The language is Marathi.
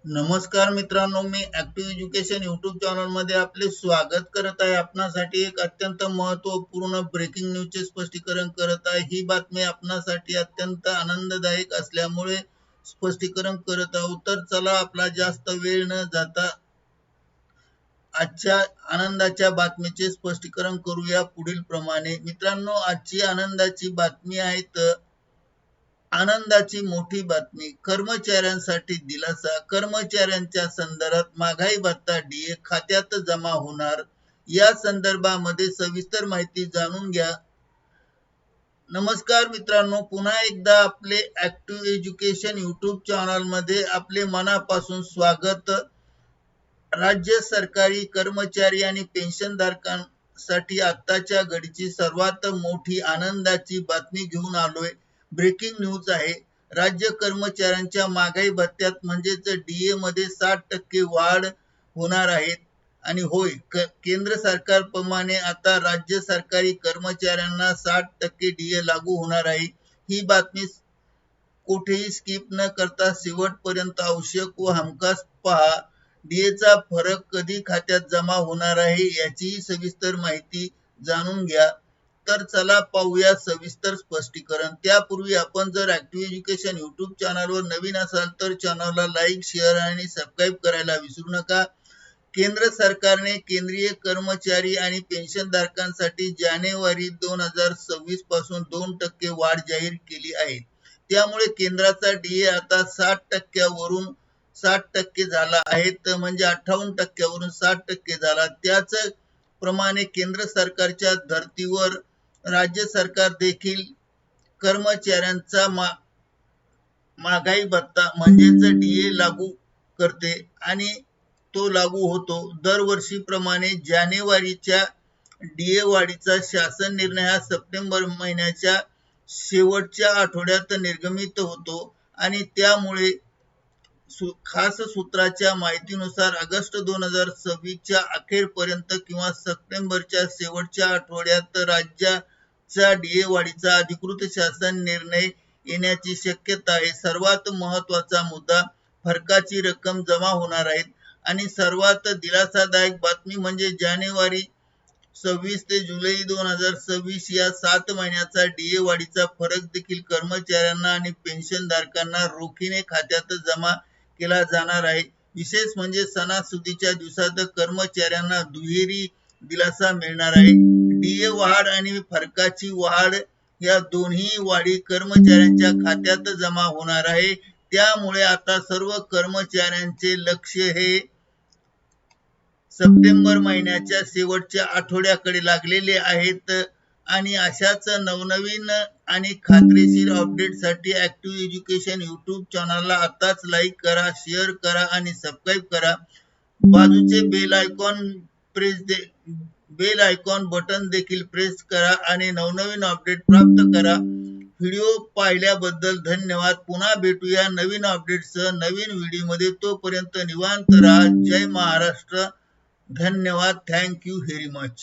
नमस्कार मित्रांनो, मी ऍक्टिव्ह एज्युकेशन यूट्यूब चॅनल मध्ये आपले स्वागत करत आहे। आपणासाठी एक अत्यंत महत्त्वपूर्ण ब्रेकिंग न्यूजचे स्पष्टीकरण करत आहे। ही बातमी आपणासाठी अत्यंत आनंददायक असल्यामुळे स्पष्टीकरण करत आहोत। तर चला आपला जास्त वेळ न जाता आजच्या आनंदाच्या बातमीचे स्पष्टीकरण करूया पुढील प्रमाणे। मित्रांनो, आजची आनंदाची बातमी आहे तर आनंदाची मोठी बातमी, कर्मचाऱ्यांसाठी दिलासा। कर्मचाऱ्यांच्या संदर्भात महागाई भत्ता डीए खात्यात जमा होणार। या संदर्भामध्ये सविस्तर माहिती जाणून घ्या। नमस्कार मित्रांनो, पुन्हा एकदा आपले ऍक्टिव्ह एज्युकेशन यूट्यूब चॅनल मध्ये आपले मनापासून स्वागत। राज्य सरकारी कर्मचारी आणि पेन्शनधारकांसाठी आताच्या घडीची सर्वात मोठी आनंदाची बातमी घेऊन आलोय। ब्रेकिंग न्यूज आहे। राज्य कर्मचाऱ्यांच्या महागाई भत्त्यात म्हणजेच डीए मध्ये 60% वाढ होणार आहे। आणि होय, केंद्र सरकारप्रमाणे आता राज्य सरकारी कर्मचाऱ्यांना 60% डीए लागू होणार आहे। ही बातमी कुठेही स्किप न करता शेवटपर्यंत आवश्यक व हमखास पहा। डीएचा फरक कधी खात्यात जमा होणार आहे याचीही सविस्तर माहिती जाणून घ्या। तर चला पाहूया सविस्तर स्पष्टीकरण। त्यापूर्वी आपण जर ऍक्टिव्ह एज्युकेशन यूट्यूब चॅनलवर नवीन असाल तर चॅनलला लाईक, शेअर आणि सबस्क्राईब करायला विसरू नका। केंद्र सरकारने केंद्रीय कर्मचारी आणि पेन्शनधारकांसाठी जानेवारी 2026 पासून 2% वाढ जाहीर केली आहे। त्यामुळे केंद्राचा डीए आता 60% वरून 60% झाला आहे, तर म्हणजे 58% वरून 60% झाला। त्याच प्रमाणे केंद्र सरकारच्या धर्तीवर राज्य सरकार देखील कर्मचाऱ्यांचा महागाई भत्ता म्हणजेच डीए लागू करते आणि तो लागू होतो। दरवर्षीप्रमाणे जानेवारीच्या डीए वाढीचा शासन निर्णय हा सप्टेंबर महिन्याच्या शेवटच्या आठवड्यात निर्गमित होतो आणि त्यामुळे खास सूत्राच्या माहितीनुसार ऑगस्ट 2026 च्या अखेरपर्यंत किंवा सप्टेंबरच्या शेवटच्या आठवड्यात राज्याचा डीए वाढीचा अधिकृत शासन निर्णय येण्याची शक्यता आहे। सर्वात महत्त्वाचा मुद्दा, फरकाची रक्कम जमा होणार आहे आणि सर्वात दिलासादायक बातमी म्हणजे जानेवारी 26 ते जुलै 2026 या 7 महिन्याचा डीए वाढीचा फरक देखील कर्मचाऱ्यांना आणि पेन्शनधारकांना रोखीने खात्यात जमा केला जाणार आहे। विशेष म्हणजे सणासुदीच्या दिवसात कर्मचाऱ्यांना दुहेरी दिलासा मिळणार आहे। डीए वाढ आणि फरकाची वाढ या दोन्ही वाढी कर्मचाऱ्यांच्या खात्यात जमा होणार आहे। त्यामुळे आता सर्व कर्मचाऱ्यांचे लक्ष हे सप्टेंबर महिन्याच्या शेवटच्या आठवड्याकडे लागलेले आहेत आणि अशाच नवनवीन आणि खात्रीशीर अपडेटसाठी ऍक्टिव्ह एज्युकेशन यूट्यूब चॅनलला आताच लाईक करा, शेअर करा आणि सबस्क्राईब करा। बाजूचे बेल आयकॉन बटन देखील प्रेस करा आणि नवनवीन अपडेट प्राप्त करा। व्हिडिओ पाहिल्याबद्दल धन्यवाद। पुन्हा भेटूया नवीन अपडेटसह नवीन व्हिडिओमध्ये। तोपर्यंत निवांत राहा। जय महाराष्ट्र। धन्यवाद। Thank you very much.